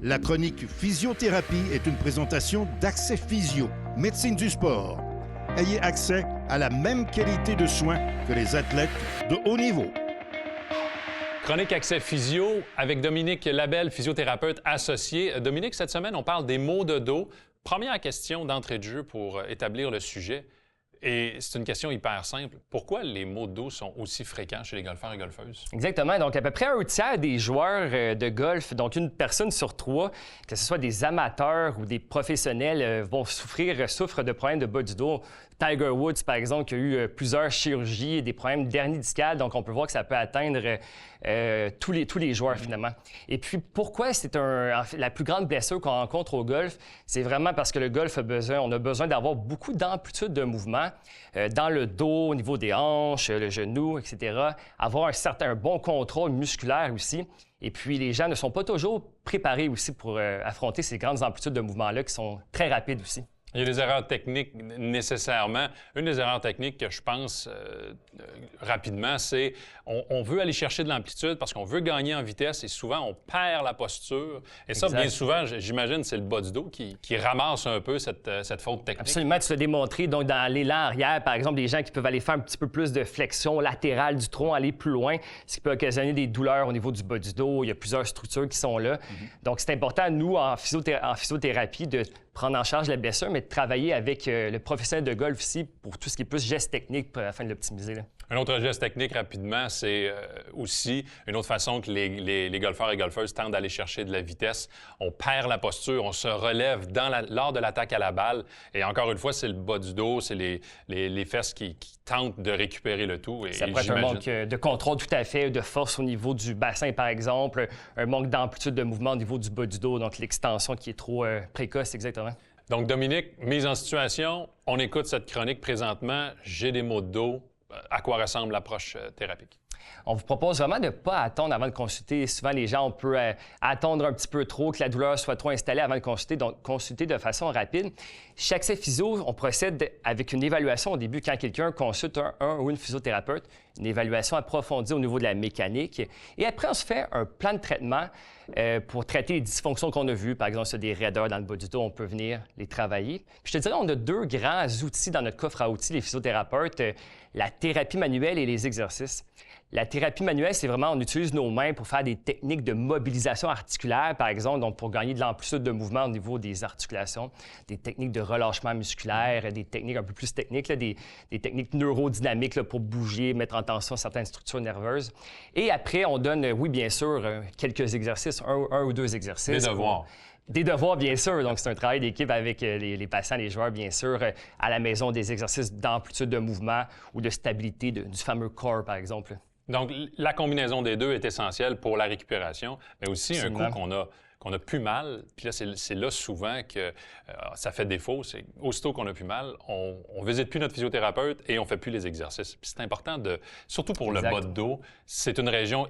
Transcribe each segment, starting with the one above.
La chronique Physiothérapie est une présentation d'Accès Physio, médecine du sport. Ayez accès à la même qualité de soins que les athlètes de haut niveau. Chronique Accès Physio avec Dominique Labelle, physiothérapeute associé. Dominique, cette semaine, on parle des maux de dos. Première question d'entrée de jeu pour établir le sujet. Et c'est une question hyper simple. Pourquoi les maux de dos sont aussi fréquents chez les golfeurs et golfeuses? Exactement. Donc, à peu près un tiers des joueurs de golf, donc une personne sur trois, que ce soit des amateurs ou des professionnels, souffrent de problèmes de bas du dos. Tiger Woods, par exemple, qui a eu plusieurs chirurgies et des problèmes d'hernie discale. Donc, on peut voir que ça peut atteindre tous les joueurs, finalement. Et puis, pourquoi c'est la plus grande blessure qu'on rencontre au golf? C'est vraiment parce que le golf on a besoin d'avoir beaucoup d'amplitude de mouvement dans le dos, au niveau des hanches, le genou, etc. Avoir un bon contrôle musculaire aussi. Et puis, les gens ne sont pas toujours préparés aussi pour affronter ces grandes amplitudes de mouvement-là qui sont très rapides aussi. Il y a des erreurs techniques nécessairement. Une des erreurs techniques que je pense rapidement, c'est on veut aller chercher de l'amplitude parce qu'on veut gagner en vitesse et souvent on perd la posture. Et ça, bien souvent, j'imagine, c'est le bas du dos qui ramasse un peu cette faute technique. Absolument, tu l'as démontré. Donc, dans l'élan arrière, par exemple, des gens qui peuvent aller faire un petit peu plus de flexion latérale du tronc, aller plus loin, ce qui peut occasionner des douleurs au niveau du bas du dos. Il y a plusieurs structures qui sont là. Donc, c'est important, nous, en physiothérapie, de prendre en charge la blessure, mais de travailler avec le professionnel de golf ici pour tout ce qui est plus geste technique afin de l'optimiser. Un autre geste technique, rapidement, c'est aussi une autre façon que les golfeurs et golfeuses tentent d'aller chercher de la vitesse. On perd la posture, on se relève lors de l'attaque à la balle. Et encore une fois, c'est le bas du dos, c'est les fesses qui tentent de récupérer le tout. Et ça pourrait être un manque de contrôle tout à fait, de force au niveau du bassin, par exemple, un manque d'amplitude de mouvement au niveau du bas du dos, donc l'extension qui est trop précoce, exactement. Donc, Dominique, mise en situation, on écoute cette chronique présentement. J'ai des maux de dos. À quoi ressemble l'approche thérapique? On vous propose vraiment de ne pas attendre avant de consulter. Souvent, les gens, on peut attendre un petit peu trop, que la douleur soit trop installée avant de consulter, donc consulter de façon rapide. Chez Accès Physio, on procède avec une évaluation au début quand quelqu'un consulte un ou une physiothérapeute, une évaluation approfondie au niveau de la mécanique. Et après, on se fait un plan de traitement pour traiter les dysfonctions qu'on a vues. Par exemple, si y a des raideurs dans le bas du dos, on peut venir les travailler. Puis je te dirais, on a deux grands outils dans notre coffre à outils, les physiothérapeutes, la thérapie manuelle et les exercices. La thérapie manuelle, c'est vraiment, on utilise nos mains pour faire des techniques de mobilisation articulaire, par exemple, donc pour gagner de l'amplitude de mouvement au niveau des articulations, des techniques de relâchement musculaire, des techniques un peu plus techniques, là, des techniques neurodynamiques là, pour bouger, mettre en tension certaines structures nerveuses. Et après, on donne, oui, bien sûr, quelques exercices, un ou deux exercices. Des devoirs. Des devoirs, bien sûr. Donc, c'est un travail d'équipe avec les patients, les joueurs, bien sûr. À la maison, des exercices d'amplitude de mouvement ou de stabilité du fameux core, par exemple. Donc, la combinaison des deux est essentielle pour la récupération, mais aussi un coup qu'on a plus mal. Puis là, c'est là souvent que ça fait défaut. C'est aussitôt qu'on a plus mal, on visite plus notre physiothérapeute et on fait plus les exercices. Puis c'est important surtout pour le bas de dos, c'est une région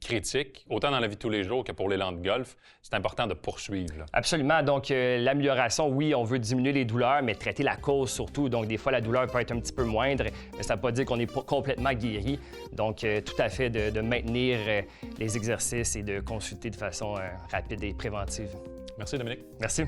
critique, autant dans la vie de tous les jours que pour l'élan de golf. C'est important de poursuivre. Là. Absolument. Donc, l'amélioration, oui, on veut diminuer les douleurs, mais traiter la cause surtout. Donc, des fois, la douleur peut être un petit peu moindre, mais ça ne veut pas dire qu'on n'est pas complètement guéri. Donc, tout à fait de maintenir les exercices et de consulter de façon rapide et préventive. Merci, Dominique. Merci.